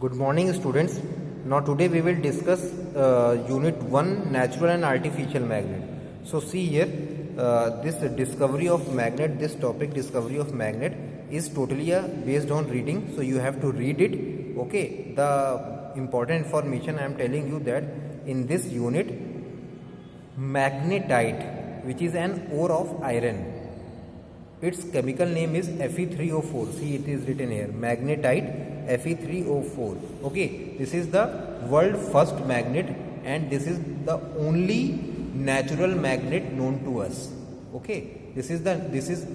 Good morning, students. Now today we will discuss unit 1, natural and artificial magnet. So see here, this discovery of magnet, this topic discovery of magnet is totally based on reading. So you have to read it. Okay, the important information I am telling you that in this unit, magnetite, which is an ore of iron, its chemical name is Fe3O4. See, it is written here, magnetite Fe3O4. Okay, this is the world first magnet and this is the only natural magnet known to us. Okay, this is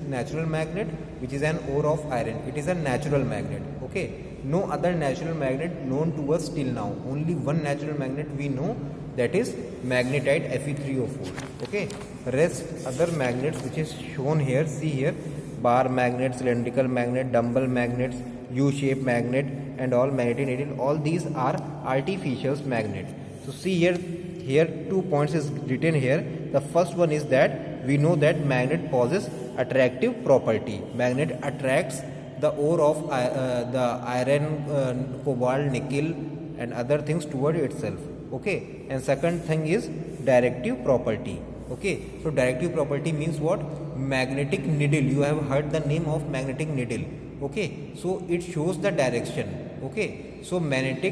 natural magnet which is an ore of iron. It is a natural magnet. Okay, no other natural magnet known to us till now. Only one natural magnet we know, that is magnetite Fe3O4. Okay, rest other magnets which is shown here, see here, bar magnet, cylindrical magnet, dumbbell magnets, U-shaped magnet and all magnetic needle, all these are artificial magnets. So see here 2 points is written here. The first one is that we know that magnet possesses attractive property. Magnet attracts the ore of the iron, cobalt, nickel and other things toward itself. Okay, and second thing is directive property. Okay, so directive property means what? Magnetic needle. You have heard the name of magnetic needle. Okay, so it shows the direction. Okay, so magnet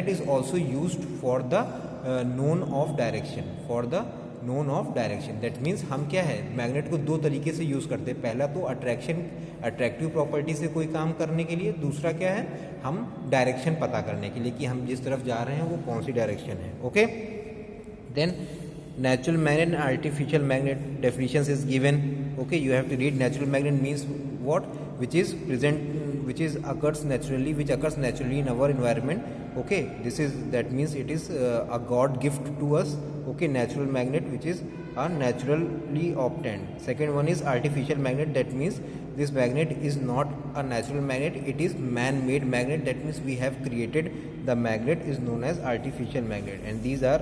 is also used for the known of direction. For the known of direction, that means हम क्या है, magnet को दो तरीके से use करते हैं. पहला तो अट्रैक्टिव प्रॉपर्टी से कोई काम करने के लिए, दूसरा क्या है, हम डायरेक्शन पता करने के लिए कि हम जिस तरफ जा रहे हैं वो कौन सी डायरेक्शन है. Okay, then natural magnet and artificial magnet definitions is given. Okay, you have to read. Natural magnet means what? Which occurs naturally in our environment. Okay, that means it is a God gift to us. Okay, natural magnet which is naturally obtained. Second one is artificial magnet. That means this magnet is not a natural magnet, it is man-made magnet. That means we have created the magnet, is known as artificial magnet, and these are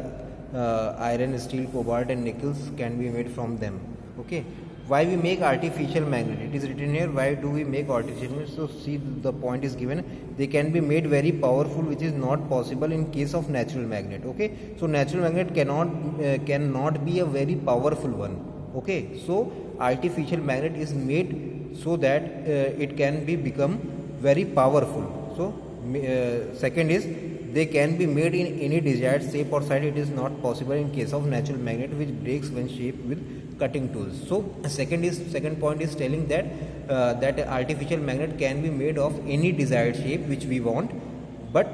iron, steel, cobalt and nickels can be made from them. Okay, why we make artificial magnet? It is written here, why do we make artificial magnet? So see, the point is given, they can be made very powerful, which is not possible in case of natural magnet. Okay, so natural magnet cannot be a very powerful one. Okay, so artificial magnet is made so that it can become very powerful. So second is, they can be made in any desired shape or size. It is not possible in case of natural magnet, which breaks when shaped with cutting tools. So second point is telling that that artificial magnet can be made of any desired shape which we want, but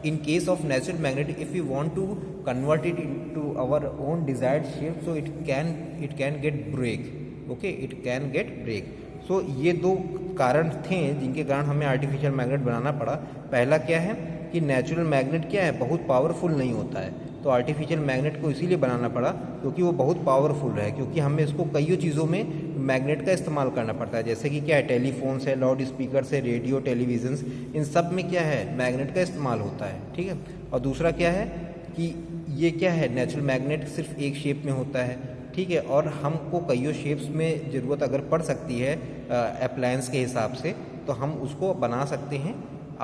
in case of natural magnet, if we want to convert it into our own desired shape, so it can get break. Okay, it can get break. So ये दो कारण थे जिनके कारण हमें artificial magnet बनाना पड़ा. पहला क्या है कि नेचुरल मैग्नेट क्या है, बहुत पावरफुल नहीं होता है, तो आर्टिफिशियल मैग्नेट को इसीलिए बनाना पड़ा क्योंकि वो बहुत पावरफुल है, क्योंकि हमें इसको कई चीज़ों में मैग्नेट का इस्तेमाल करना पड़ता है. जैसे कि क्या है, टेलीफोन्स है, लाउड स्पीकर है, रेडियो, टेलीविजन्स, इन सब में क्या है, मैग्नेट का इस्तेमाल होता है. ठीक है, और दूसरा क्या है कि ये क्या है, नेचुरल मैग्नेट सिर्फ एक शेप में होता है. ठीक है, और हमको कईयों शेप्स में ज़रूरत अगर पड़ सकती है अप्लायंस के हिसाब से, तो हम उसको बना सकते हैं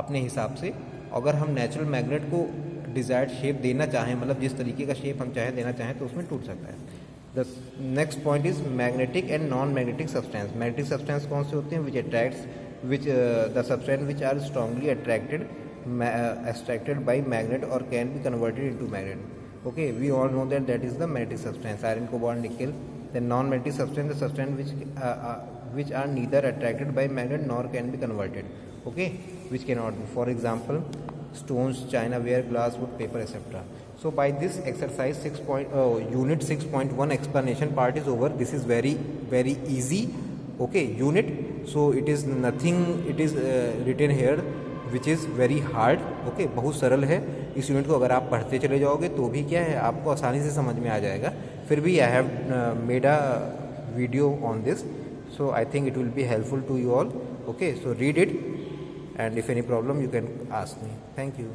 अपने हिसाब से. अगर हम नेचुरल मैग्नेट को डिज़ायर्ड शेप देना चाहें, मतलब जिस तरीके का शेप हम देना चाहें, तो उसमें टूट सकता है. The next point is magnetic and non magnetic substance. Magnetic substance कौन से होते हैं? Which attracts the substance which are strongly extracted by magnet और can be converted into magnet. Okay, we all know that is the magnetic substance, iron, cobalt, nickel. Then non-magnetic substance, the substance which are neither attracted by magnet nor can be converted. Okay, which cannot be. For example, stones, china ware, glass, wood, paper, etc. So by this exercise unit 6.1 explanation part is over. This is very easy. Okay, unit. So it is nothing. It is written here, which is very hard. Okay, बहुत सरल है. इस unit को अगर आप पढ़ते चले जाओगे तो भी क्या है, आपको आसानी से समझ में आ जाएगा. फिर भी I have made a video on this, so I think it will be helpful to you all. Okay, so read it and if any problem you can ask me. Thank you.